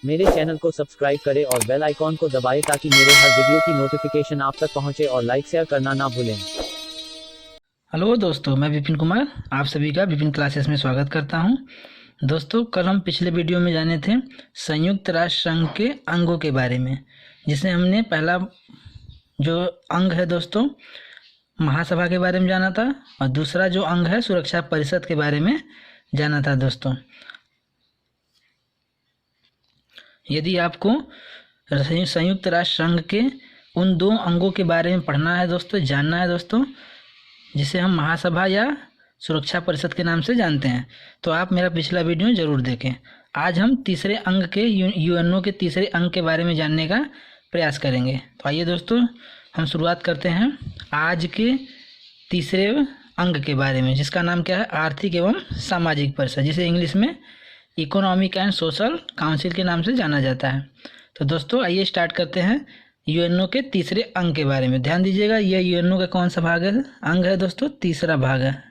मेरे चैनल को सब्सक्राइब करें और बेल आइकॉन को दबाएं ताकि मेरे हर वीडियो की नोटिफिकेशन आप तक पहुंचे और लाइक शेयर करना ना भूलें। हेलो दोस्तों, मैं विपिन कुमार आप सभी का विपिन क्लासेस में स्वागत करता हूं। दोस्तों, कल हम पिछले वीडियो में जाने थे संयुक्त राष्ट्र संघ के अंगों के बारे में, जिसमें हमने पहला जो अंग है दोस्तों महासभा के बारे में जाना था और दूसरा जो अंग है सुरक्षा परिषद के बारे में जाना था। दोस्तों, यदि आपको संयुक्त राष्ट्र संघ के उन दो अंगों के बारे में पढ़ना है दोस्तों, जानना है दोस्तों, जिसे हम महासभा या सुरक्षा परिषद के नाम से जानते हैं, तो आप मेरा पिछला वीडियो ज़रूर देखें। आज हम तीसरे अंग के यूएनओ के तीसरे अंग के बारे में जानने का प्रयास करेंगे। तो आइए दोस्तों, हम शुरुआत करते हैं आज के तीसरे अंग के बारे में, जिसका नाम क्या है, आर्थिक एवं सामाजिक परिषद, जिसे इंग्लिश में इकोनॉमिक एंड सोशल काउंसिल के नाम से जाना जाता है। तो दोस्तों, आइए स्टार्ट करते हैं यूएनओ के तीसरे अंग के बारे में। ध्यान दीजिएगा, यह यूएनओ का कौन सा भाग है, अंग है दोस्तों, तीसरा भाग है।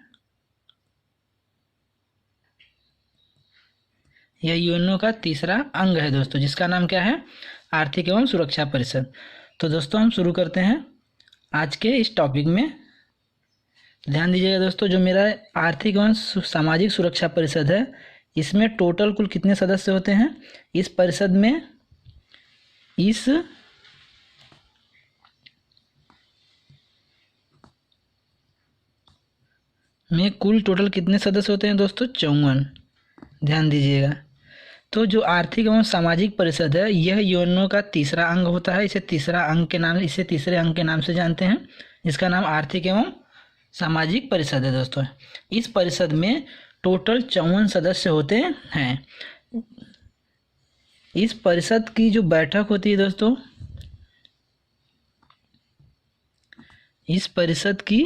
यह यूएनओ का तीसरा अंग है दोस्तों, जिसका नाम क्या है, आर्थिक एवं सुरक्षा परिषद। तो दोस्तों, हम शुरू करते हैं आज के इस टॉपिक में। ध्यान दीजिएगा दोस्तों, जो मेरा आर्थिक एवं सामाजिक सुरक्षा परिषद है, इसमें टोटल कुल कितने सदस्य होते हैं इस परिषद में? कुल टोटल कितने सदस्य होते हैं दोस्तों? 54। ध्यान दीजिएगा। तो जो आर्थिक एवं सामाजिक परिषद है, यह यूएनओ का तीसरा अंग होता है। इसे तीसरे अंग के नाम से जानते हैं, जिसका नाम आर्थिक एवं सामाजिक परिषद है दोस्तों। इस परिषद में टोटल 54 सदस्य होते हैं। इस परिषद की जो बैठक होती है दोस्तों, इस परिषद की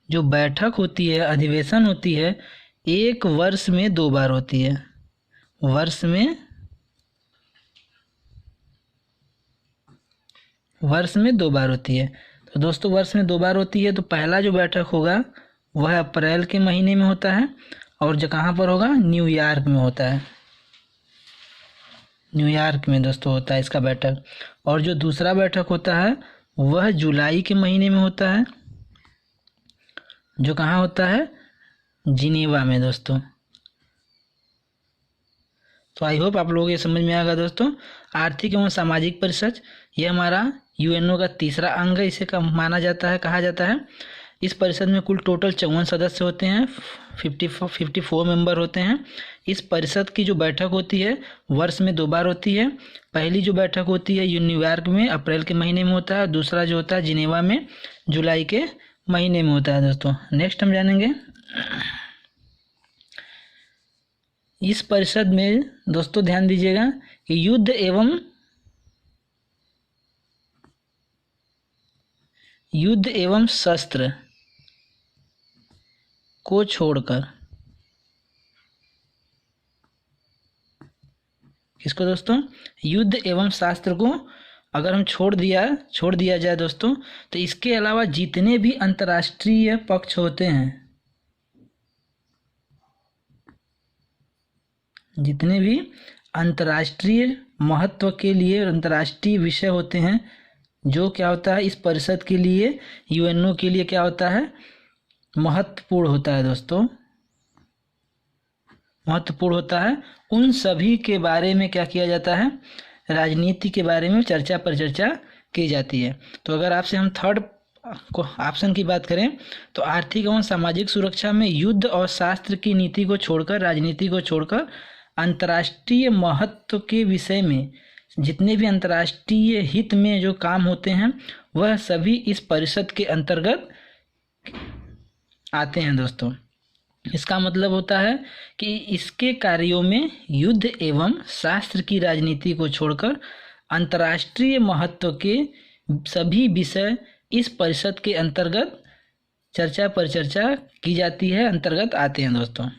जो बैठक होती है, अधिवेशन होती है, एक वर्ष में 2 बार होती है। वर्ष में 2 बार होती है। तो दोस्तों, वर्ष में 2 बार होती है। तो पहला जो बैठक होगा वह अप्रैल के महीने में होता है, और जो कहाँ पर होगा, न्यूयॉर्क में होता है। न्यूयॉर्क में दोस्तों होता है इसका बैठक। और जो दूसरा बैठक होता है वह जुलाई के महीने में होता है, जो कहाँ होता है, जिनेवा में दोस्तों। तो आई होप आप लोगों को ये समझ में आएगा दोस्तों। आर्थिक एवं सामाजिक परिषद ये हमारा यूएनओ का तीसरा अंग है। इसे माना जाता है, कहा जाता है। इस परिषद में कुल टोटल 54 सदस्य होते हैं, 54 मेंबर होते हैं। इस परिषद की जो बैठक होती है वर्ष में 2 बार होती है। पहली जो बैठक होती है न्यूयॉर्क में अप्रैल के महीने में होता है, दूसरा जो होता है जिनेवा में जुलाई के महीने में होता है दोस्तों। नेक्स्ट हम जानेंगे इस परिषद में दोस्तों, ध्यान दीजिएगा कि युद्ध एवं शस्त्र को छोड़कर, किसको दोस्तों, युद्ध एवं शास्त्र को अगर हम छोड़ दिया जाए दोस्तों, तो इसके अलावा जितने भी अंतर्राष्ट्रीय पक्ष होते हैं, जितने भी अंतर्राष्ट्रीय महत्व के लिए अंतर्राष्ट्रीय विषय होते हैं, जो क्या होता है, इस परिषद के लिए, यूएनओ के लिए क्या होता है, महत्वपूर्ण होता है दोस्तों, महत्वपूर्ण होता है। उन सभी के बारे में क्या किया जाता है, राजनीति के बारे में चर्चा परिचर्चा की जाती है। तो अगर आपसे हम थर्ड ऑप्शन की बात करें, तो आर्थिक एवं सामाजिक सुरक्षा में युद्ध और शास्त्र की नीति को छोड़कर, राजनीति को छोड़कर, अंतर्राष्ट्रीय महत्व के विषय में जितने भी अंतर्राष्ट्रीय हित में जो काम होते हैं वह सभी इस परिषद के अंतर्गत आते हैं दोस्तों। इसका मतलब होता है कि इसके कार्यों में युद्ध एवं शास्त्र की राजनीति को छोड़कर अंतर्राष्ट्रीय महत्व के सभी विषय इस परिषद के अंतर्गत चर्चा परिचर्चा की जाती है, अंतर्गत आते हैं दोस्तों।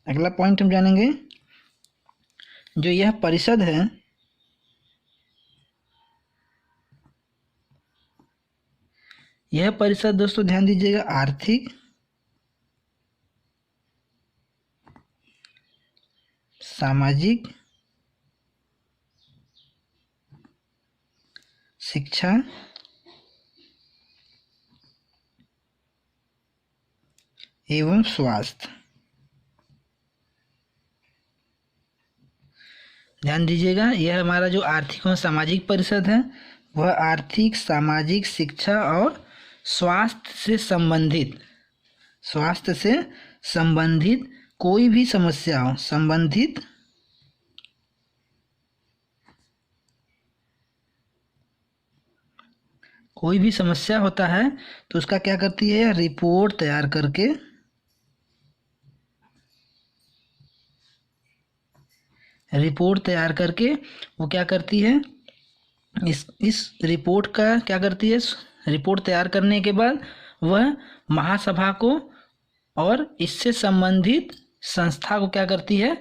अगला पॉइंट हम जानेंगे, जो यह परिषद है, यह परिषद दोस्तों ध्यान दीजिएगा आर्थिक सामाजिक शिक्षा एवं स्वास्थ्य। ध्यान दीजिएगा, यह हमारा जो आर्थिक एवं सामाजिक परिषद है वह आर्थिक, सामाजिक, शिक्षा और स्वास्थ्य से संबंधित कोई भी समस्या हो, कोई भी समस्या होता है तो उसका क्या करती है, रिपोर्ट तैयार करके वो क्या करती है, इस रिपोर्ट का क्या करती है, रिपोर्ट तैयार करने के बाद वह महासभा को और इससे संबंधित संस्था को क्या करती है,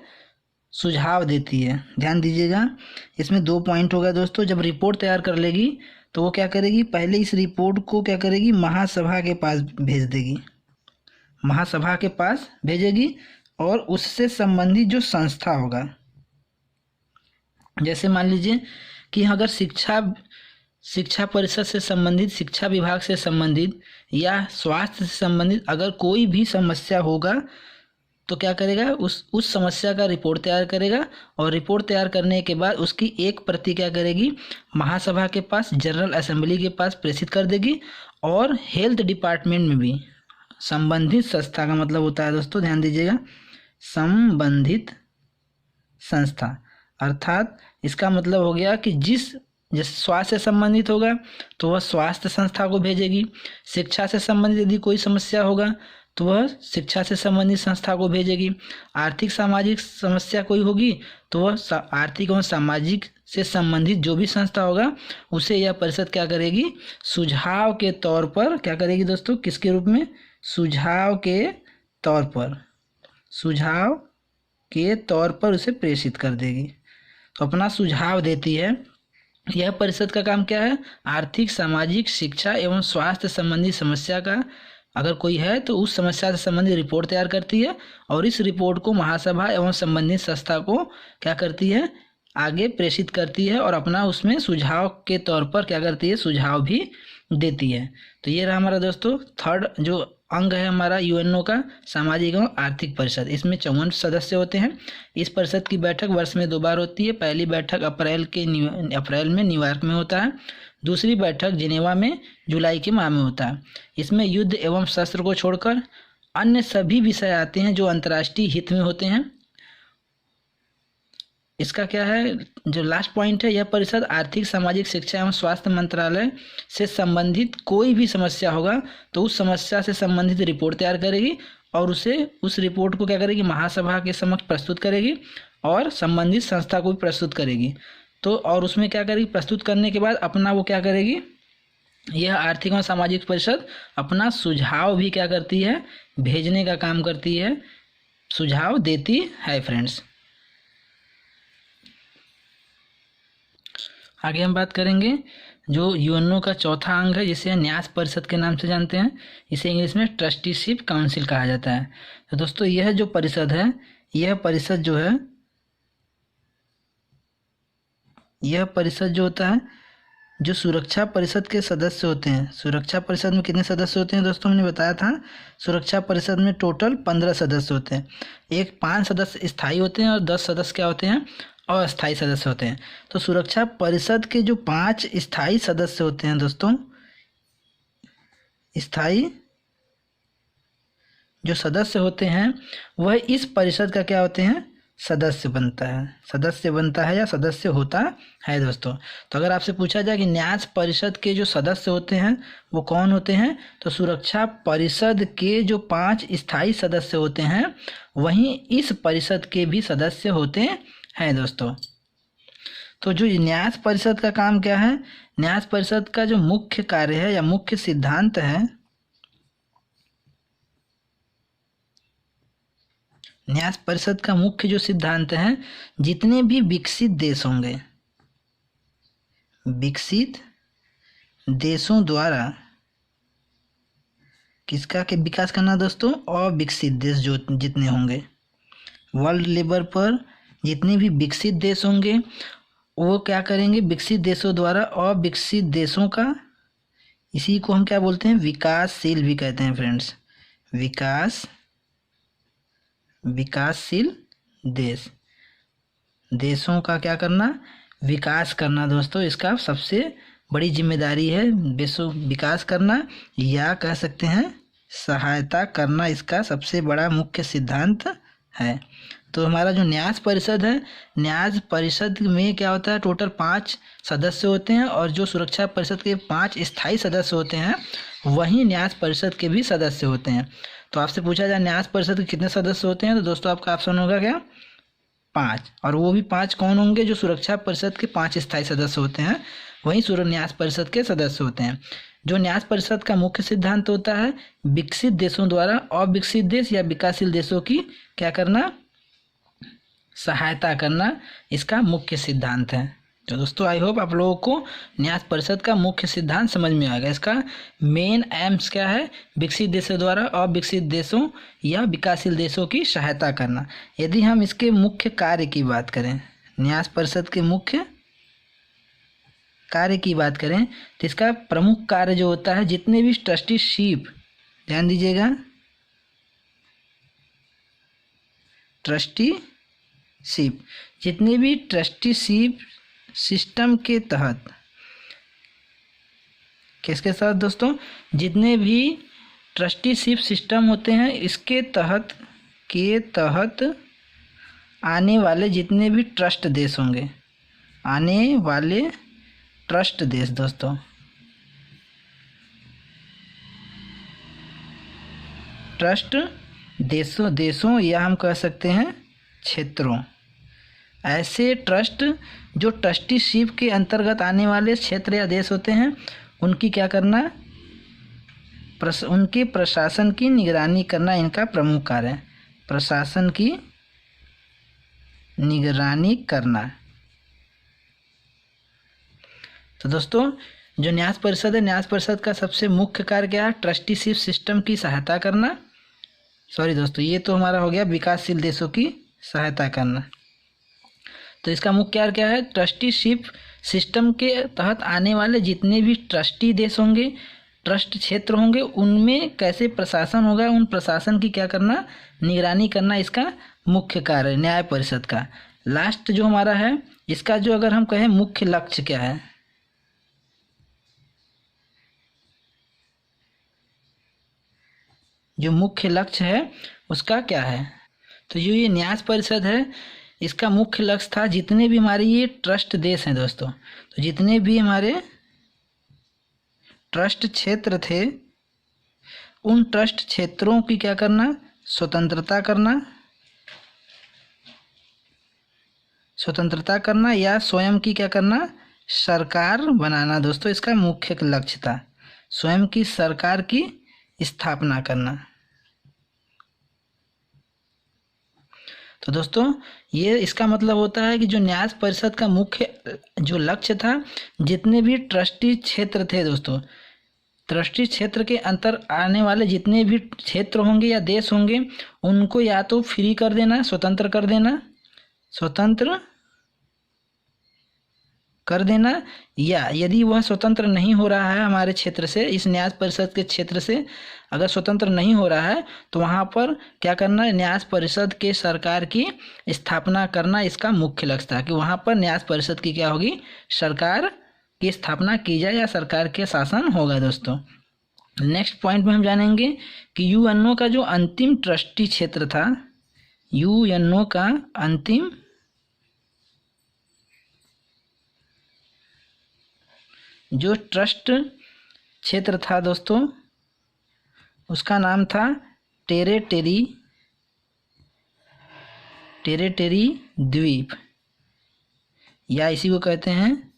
सुझाव देती है। ध्यान दीजिएगा, इसमें 2 पॉइंट होगा दोस्तों। जब रिपोर्ट तैयार कर लेगी तो वो क्या करेगी, पहले इस रिपोर्ट को क्या करेगी, महासभा के पास भेज देगी, महासभा के पास भेजेगी और उससे संबंधित जो संस्था होगा, जैसे मान लीजिए कि अगर शिक्षा परिषद से संबंधित, शिक्षा विभाग से संबंधित या स्वास्थ्य से संबंधित अगर कोई भी समस्या होगा तो क्या करेगा, उस समस्या का रिपोर्ट तैयार करेगा और रिपोर्ट तैयार करने के बाद उसकी एक प्रति क्या करेगी, महासभा के पास, जनरल असेंबली के पास प्रेषित कर देगी। और हेल्थ डिपार्टमेंट में भी संबंधित संस्था का मतलब होता है दोस्तों, ध्यान दीजिएगा, संबंधित संस्था, अर्थात इसका मतलब हो गया कि जिस स्वास्थ्य से संबंधित होगा तो वह स्वास्थ्य संस्था को भेजेगी, शिक्षा से संबंधित यदि कोई समस्या होगा तो वह शिक्षा से संबंधित संस्था को भेजेगी, आर्थिक सामाजिक समस्या कोई होगी तो वह आर्थिक और सामाजिक से संबंधित जो भी संस्था होगा उसे यह परिषद क्या करेगी, सुझाव के तौर पर क्या करेगी दोस्तों, किसके रूप में, सुझाव के तौर पर उसे प्रेषित कर देगी। तो अपना सुझाव देती है। यह परिषद का काम क्या है, आर्थिक, सामाजिक, शिक्षा एवं स्वास्थ्य संबंधी समस्या का अगर कोई है तो उस समस्या से संबंधित रिपोर्ट तैयार करती है और इस रिपोर्ट को महासभा एवं संबंधित संस्था को क्या करती है, आगे प्रेषित करती है और अपना उसमें सुझाव के तौर पर क्या करती है, सुझाव भी देती है। तो ये रहा हमारा दोस्तों थर्ड जो अंग है हमारा यूएनओ का, सामाजिक एवं आर्थिक परिषद। इसमें 54 सदस्य होते हैं। इस परिषद की बैठक वर्ष में 2 बार होती है। पहली बैठक अप्रैल में न्यूयॉर्क में होता है, दूसरी बैठक जिनेवा में जुलाई के माह में होता है। इसमें युद्ध एवं शस्त्र को छोड़कर अन्य सभी विषय आते हैं जो अंतर्राष्ट्रीय हित में होते हैं। इसका क्या है, जो लास्ट पॉइंट है, यह परिषद आर्थिक, सामाजिक, शिक्षा एवं स्वास्थ्य मंत्रालय से संबंधित कोई भी समस्या होगा तो उस समस्या से संबंधित रिपोर्ट तैयार करेगी और उस रिपोर्ट को क्या करेगी, महासभा के समक्ष प्रस्तुत करेगी और संबंधित संस्था को भी प्रस्तुत करेगी। तो और उसमें क्या करेगी, प्रस्तुत करने के बाद अपना वो क्या करेगी, यह आर्थिक और सामाजिक परिषद अपना सुझाव भी क्या करती है, भेजने का काम करती है, सुझाव देती है फ्रेंड्स। आगे हम बात करेंगे जो यूएनओ का चौथा अंग है जिसे न्यास परिषद के नाम से जानते हैं। इसे इंग्लिश में ट्रस्टीशिप काउंसिल कहा जाता है। तो दोस्तों यह जो परिषद है, यह परिषद जो है, यह परिषद जो होता है, जो सुरक्षा परिषद के सदस्य होते हैं। सुरक्षा परिषद में कितने सदस्य होते हैं दोस्तों, हमने बताया था। सुरक्षा परिषद में टोटल 15 सदस्य होते हैं। 5 सदस्य स्थायी होते हैं और 10 सदस्य क्या होते हैं, अस्थायी सदस्य होते हैं। तो सुरक्षा परिषद के जो 5 स्थायी सदस्य होते हैं दोस्तों, स्थायी जो सदस्य होते हैं वह इस परिषद का क्या होते हैं, सदस्य बनता है या सदस्य होता है दोस्तों। तो अगर आपसे पूछा जाए कि न्यास परिषद के जो सदस्य होते हैं वो कौन होते हैं, तो सुरक्षा परिषद के जो 5 स्थायी सदस्य होते हैं वहीं इस परिषद के भी सदस्य होते हैं दोस्तों। तो जो न्यास परिषद का काम क्या है, न्यास परिषद का जो मुख्य कार्य है या मुख्य सिद्धांत है, न्यास परिषद का मुख्य जो सिद्धांत है, जितने भी विकसित देश होंगे, विकसित देशों द्वारा किसका के विकास करना दोस्तों, अविकसित देश जो जितने होंगे, वर्ल्ड लेवल पर जितने भी विकसित देश होंगे वो क्या करेंगे, विकसित देशों द्वारा अविकसित देशों का, इसी को हम क्या बोलते हैं, विकासशील भी कहते हैं फ्रेंड्स, विकासशील देशों का क्या करना, विकास करना दोस्तों, इसका सबसे बड़ी जिम्मेदारी है विकास करना, या कह सकते हैं सहायता करना, इसका सबसे बड़ा मुख्य सिद्धांत है। तो हमारा जो न्यास परिषद है, न्यास परिषद में क्या होता है, टोटल 5 सदस्य होते हैं, और जो सुरक्षा परिषद के 5 स्थायी सदस्य होते हैं वहीं न्यास परिषद के भी सदस्य होते हैं। तो आपसे पूछा जाए न्यास परिषद के कितने सदस्य होते हैं, तो दोस्तों आपका ऑप्शन होगा क्या, 5, और वो भी 5 कौन होंगे, जो सुरक्षा परिषद के 5 स्थायी सदस्य होते हैं वहीं न्यास परिषद के सदस्य होते हैं। जो न्यास परिषद का मुख्य सिद्धांत होता है, विकसित देशों द्वारा अविकसित देश या विकासशील देशों की क्या करना, सहायता करना, इसका मुख्य सिद्धांत है। तो दोस्तों आई होप आप लोगों को न्यास परिषद का मुख्य सिद्धांत समझ में आएगा। इसका मेन एम्स क्या है, विकसित देशों द्वारा अविकसित देशों या विकासशील देशों की सहायता करना। यदि हम इसके मुख्य कार्य की बात करें, न्यास परिषद के मुख्य कार्य की बात करें, तो इसका प्रमुख कार्य जो होता है, जितने भी ट्रस्टीशिप, ध्यान दीजिएगा, ट्रस्टीशिप, जितने भी ट्रस्टीशिप सिस्टम के तहत, किसके साथ दोस्तों, जितने भी ट्रस्टीशिप सिस्टम होते हैं इसके तहत आने वाले जितने भी ट्रस्ट देश होंगे, आने वाले ट्रस्ट देश दोस्तों, ट्रस्ट देशों या हम कह सकते हैं क्षेत्रों, ऐसे ट्रस्ट जो ट्रस्टीशिप के अंतर्गत आने वाले क्षेत्र या देश होते हैं, उनकी क्या करना, उनके प्रशासन की निगरानी करना इनका प्रमुख कार्य है। प्रशासन की निगरानी करना। तो दोस्तों जो न्यास परिषद है, न्यास परिषद का सबसे मुख्य कार्य क्या है, ट्रस्टीशिप सिस्टम की सहायता करना। सॉरी दोस्तों, ये तो हमारा हो गया विकासशील देशों की सहायता करना। तो इसका मुख्य कार्य क्या है, ट्रस्टीशिप सिस्टम के तहत आने वाले जितने भी ट्रस्टी देश होंगे, ट्रस्ट क्षेत्र होंगे, उनमें कैसे प्रशासन होगा, उन प्रशासन की क्या करना, निगरानी करना, इसका मुख्य कार्य न्याय परिषद का। लास्ट जो हमारा है, इसका जो अगर हम कहें मुख्य लक्ष्य क्या है, जो मुख्य लक्ष्य है उसका क्या है, तो जो ये न्यास परिषद है इसका मुख्य लक्ष्य था, जितने भी हमारे ये ट्रस्ट देश हैं दोस्तों, तो जितने भी हमारे ट्रस्ट क्षेत्र थे, उन ट्रस्ट क्षेत्रों की क्या करना, स्वतंत्रता करना या स्वयं की क्या करना, सरकार बनाना दोस्तों, इसका मुख्य लक्ष्य था, स्वयं की सरकार की स्थापना करना। तो दोस्तों ये इसका मतलब होता है कि जो न्यास परिषद का मुख्य जो लक्ष्य था, जितने भी ट्रस्टी क्षेत्र थे दोस्तों, ट्रस्टी क्षेत्र के अंतर आने वाले जितने भी क्षेत्र होंगे या देश होंगे, उनको या तो फ्री कर देना, स्वतंत्र कर देना, या यदि वह स्वतंत्र नहीं हो रहा है हमारे क्षेत्र से, इस न्यास परिषद के क्षेत्र से अगर स्वतंत्र नहीं हो रहा है, तो वहाँ पर क्या करना, न्यास परिषद के सरकार की स्थापना करना, इसका मुख्य लक्ष्य था कि वहाँ पर न्यास परिषद की क्या होगी, सरकार की स्थापना की जाए या सरकार के शासन होगा दोस्तों। नेक्स्ट पॉइंट में हम जानेंगे कि यूएनओ का जो अंतिम ट्रस्टी क्षेत्र था, यूएनओ का अंतिम जो ट्रस्ट क्षेत्र था दोस्तों, उसका नाम था टेरेटरी द्वीप, या इसी को कहते हैं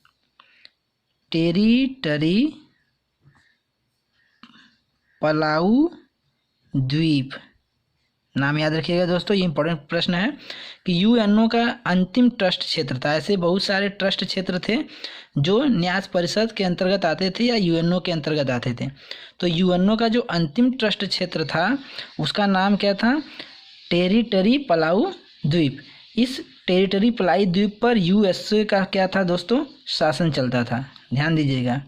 टेरिटरी पलाऊ द्वीप। नाम याद रखिएगा दोस्तों, ये इंपॉर्टेंट प्रश्न है कि यूएनओ का अंतिम ट्रस्ट क्षेत्र था। ऐसे बहुत सारे ट्रस्ट क्षेत्र थे जो न्यास परिषद के अंतर्गत आते थे या यूएनओ के अंतर्गत आते थे। तो यूएनओ का जो अंतिम ट्रस्ट क्षेत्र था उसका नाम क्या था, टेरिटरी पलाऊ द्वीप। इस टेरिटरी पलाई द्वीप पर यूएसए का क्या था दोस्तों, शासन चलता था। ध्यान दीजिएगा,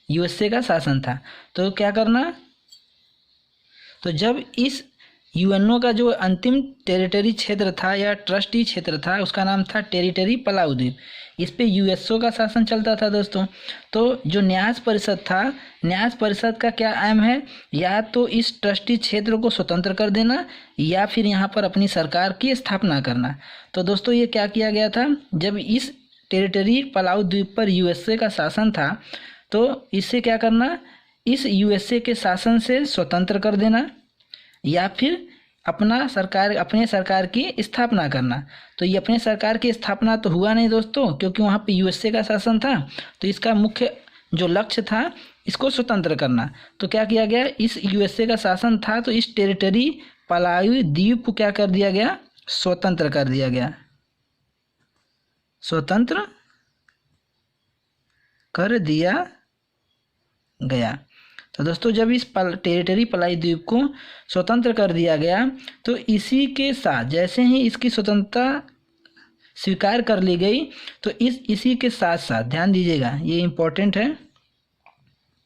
यूएसए का शासन था। तो क्या करना, तो जब इस यूएनओ का जो अंतिम टेरिटरी क्षेत्र था या ट्रस्टी क्षेत्र था, उसका नाम था टेरिटरी पलाऊ द्वीप, इस पे यूएसओ का शासन चलता था दोस्तों। तो जो न्यास परिषद था, न्यास परिषद का क्या एम है, या तो इस ट्रस्टी क्षेत्र को स्वतंत्र कर देना या फिर यहाँ पर अपनी सरकार की स्थापना करना। तो दोस्तों ये क्या किया गया था, जब इस टेरिटरी पलाऊ द्वीप पर यूएसए का शासन था तो इससे क्या करना, इस यूएसए के शासन से स्वतंत्र कर देना या फिर अपने सरकार की स्थापना करना। तो ये अपने सरकार की स्थापना तो हुआ नहीं दोस्तों, क्योंकि वहाँ पे यूएसए का शासन था। तो इसका मुख्य जो लक्ष्य था इसको स्वतंत्र करना। तो क्या किया गया, इस यूएसए का शासन था तो इस टेरिटरी पलाऊ द्वीप को क्या कर दिया गया, स्वतंत्र कर दिया गया, स्वतंत्र कर दिया गया। तो दोस्तों जब इस टेरिटरी पलाई द्वीप को स्वतंत्र कर दिया गया तो इसी के साथ जैसे ही इसकी स्वतंत्रता स्वीकार कर ली गई तो इसी के साथ साथ ध्यान दीजिएगा, ये इम्पोर्टेंट है,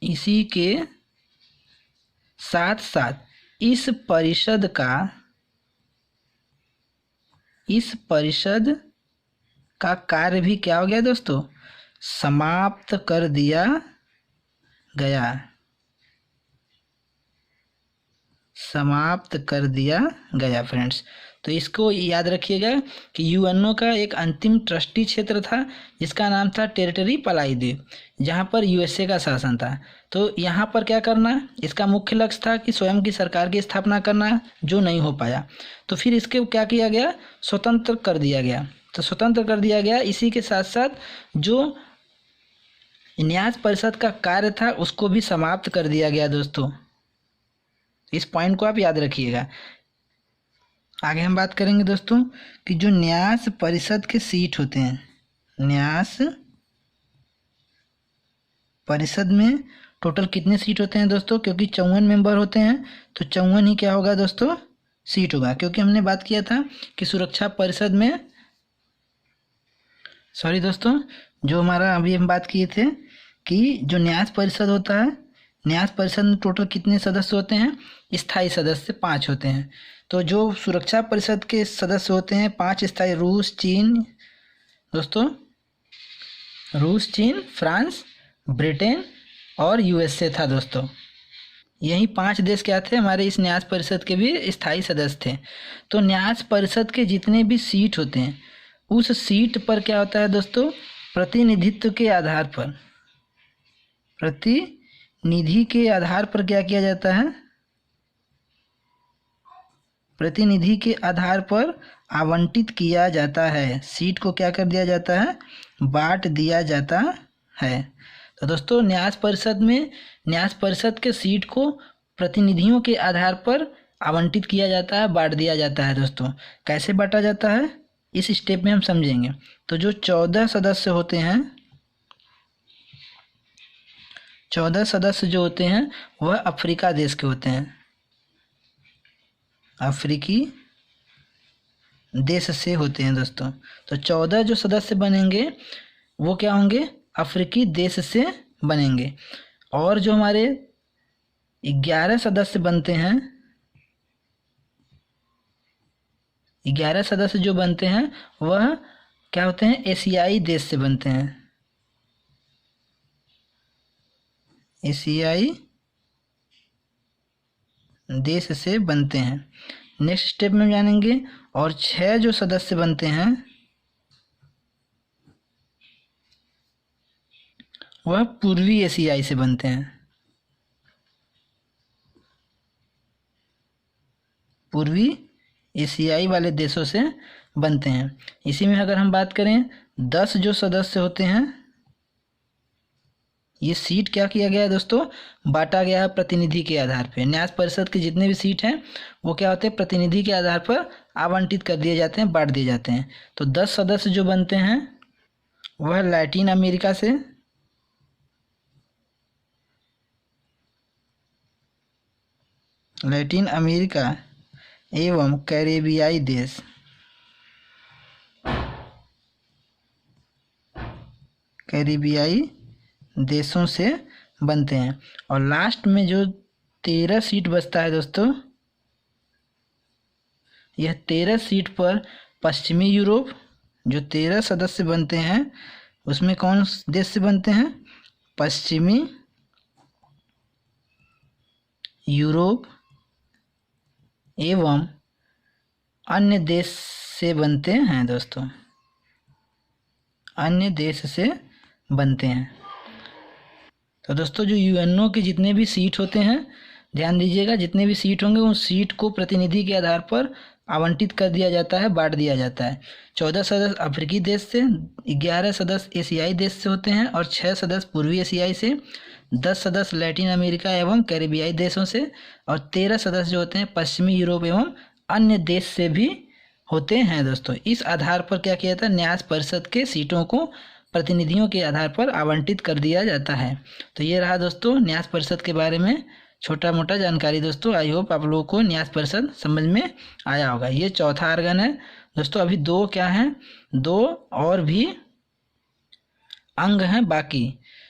इसी के साथ साथ इस परिषद का कार्य भी क्या हो गया दोस्तों, समाप्त कर दिया गया, समाप्त कर दिया गया फ्रेंड्स। तो इसको याद रखिएगा कि यूएनओ का एक अंतिम ट्रस्टी क्षेत्र था जिसका नाम था टेरिटरी पलाई द्वीप, जहाँ पर यूएसए का शासन था। तो यहाँ पर क्या करना, इसका मुख्य लक्ष्य था कि स्वयं की सरकार की स्थापना करना, जो नहीं हो पाया। तो फिर इसके क्या किया गया, स्वतंत्र कर दिया गया। तो स्वतंत्र कर दिया गया, इसी के साथ साथ जो न्यास परिषद का कार्य था उसको भी समाप्त कर दिया गया दोस्तों। इस पॉइंट को आप याद रखिएगा। आगे हम बात करेंगे दोस्तों कि जो न्यास परिषद के सीट होते हैं, न्यास परिषद में टोटल कितने सीट होते हैं दोस्तों, क्योंकि 54 मेंबर होते हैं तो 54 ही क्या होगा दोस्तों, सीट होगा। क्योंकि हमने बात किया था कि सुरक्षा परिषद में, सॉरी दोस्तों, जो हमारा अभी हम बात किए थे कि जो न्यास परिषद होता है, न्यास परिषद में टोटल कितने सदस्य होते हैं, स्थायी सदस्य 5 होते हैं। तो जो सुरक्षा परिषद के सदस्य होते हैं 5 स्थायी, रूस, चीन दोस्तों, रूस, चीन, फ्रांस, ब्रिटेन और यूएसए था दोस्तों। यही 5 देश क्या थे, हमारे इस न्यास परिषद के भी स्थायी सदस्य थे। तो न्यास परिषद के जितने भी सीट होते हैं उस सीट पर क्या होता है दोस्तों, प्रतिनिधित्व के आधार पर, प्रतिनिधि के आधार पर क्या किया जाता है, प्रतिनिधि के आधार पर आवंटित किया जाता है। सीट को क्या कर दिया जाता है, बांट दिया जाता है। तो दोस्तों न्यास परिषद में, न्यास परिषद के सीट को प्रतिनिधियों के आधार पर आवंटित किया जाता है, बांट दिया जाता है दोस्तों। कैसे बांटा जाता है इस स्टेप में हम समझेंगे। तो जो 14 सदस्य होते हैं, 14 सदस्य जो होते हैं वह अफ्रीका देश के होते हैं, अफ्रीकी देश से होते हैं दोस्तों। तो 14 जो सदस्य बनेंगे वो क्या होंगे, अफ्रीकी देश से बनेंगे। और जो हमारे 11 सदस्य बनते हैं, 11 सदस्य जो बनते हैं वह क्या होते हैं, एशियाई देश से बनते हैं, एशियाई देश से बनते हैं। नेक्स्ट स्टेप में जानेंगे। और 6 जो सदस्य बनते हैं वह पूर्वी एशियाई से बनते हैं, पूर्वी एशियाई वाले देशों से बनते हैं। इसी में अगर हम बात करें 10 जो सदस्य होते हैं, ये सीट क्या किया गया है दोस्तों, बांटा गया है प्रतिनिधि के आधार पे। न्यास परिषद के जितने भी सीट हैं वो क्या होते हैं, प्रतिनिधि के आधार पर आवंटित कर दिए जाते हैं, बांट दिए जाते हैं। तो 10 सदस्य जो बनते हैं वह लैटिन अमेरिका से, लैटिन अमेरिका एवं कैरेबियाई देश, कैरिबियाई देशों से बनते हैं। और लास्ट में जो 13 सीट बचता है दोस्तों, यह 13 सीट पर पश्चिमी यूरोप, जो 13 सदस्य बनते हैं उसमें कौन देश से बनते हैं? पश्चिमी यूरोप एवं अन्य देश से बनते हैं दोस्तों, अन्य देश से बनते हैं। तो दोस्तों जो यूएनओ के जितने भी सीट होते हैं, ध्यान दीजिएगा, जितने भी सीट होंगे उन सीट को प्रतिनिधि के आधार पर आवंटित कर दिया जाता है, बांट दिया जाता है। 14 सदस्य अफ्रीकी देश से, 11 सदस्य एशियाई देश से होते हैं और 6 सदस्य पूर्वी एशियाई से, 10 सदस्य लैटिन अमेरिका एवं कैरिबियाई देशों से और 13 सदस्य जो होते हैं पश्चिमी यूरोप एवं अन्य देश से भी होते हैं दोस्तों। इस आधार पर क्या किया जाता है? न्यास परिषद के सीटों को प्रतिनिधियों के आधार पर आवंटित कर दिया जाता है। तो ये रहा दोस्तों न्यास परिषद के बारे में छोटा मोटा जानकारी दोस्तों। आई होप आप लोगों को न्यास परिषद समझ में आया होगा। ये चौथा ऑर्गन है दोस्तों। अभी 2 क्या हैं? 2 और भी अंग हैं बाकी।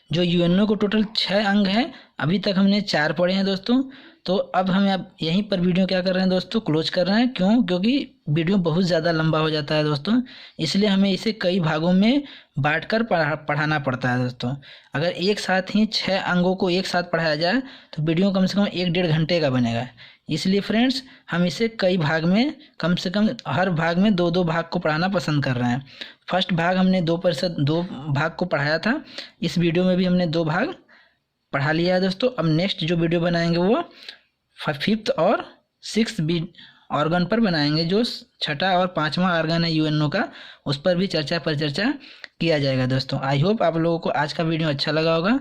जो यूएनओ को टोटल 6 अंग हैं, अभी तक हमने 4 पढ़े हैं दोस्तों। तो अब हम अब यहीं पर वीडियो क्या कर रहे हैं दोस्तों? क्लोज कर रहे हैं। क्यों? क्योंकि वीडियो बहुत ज़्यादा लंबा हो जाता है दोस्तों, इसलिए हमें इसे कई भागों में बांटकर पढ़ाना पड़ता है दोस्तों। अगर एक साथ ही 6 अंगों को एक साथ पढ़ाया जाए तो वीडियो कम से कम 1-1.5 घंटे का बनेगा। इसलिए फ्रेंड्स हम इसे कई भाग में, कम से कम हर भाग में 2-2 भाग को पढ़ाना पसंद कर रहे हैं। फर्स्ट भाग हमने 2 भाग को पढ़ाया था, इस वीडियो में भी हमने 2 भाग पढ़ा लिया है दोस्तों। अब नेक्स्ट जो वीडियो बनाएंगे वो 5th और 6th ऑर्गन पर बनाएंगे, जो 6ठा और 5वां ऑर्गन है यूएनओ का, उस पर भी चर्चा किया जाएगा दोस्तों। आई होप आप लोगों को आज का वीडियो अच्छा लगा होगा।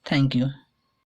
Thank you.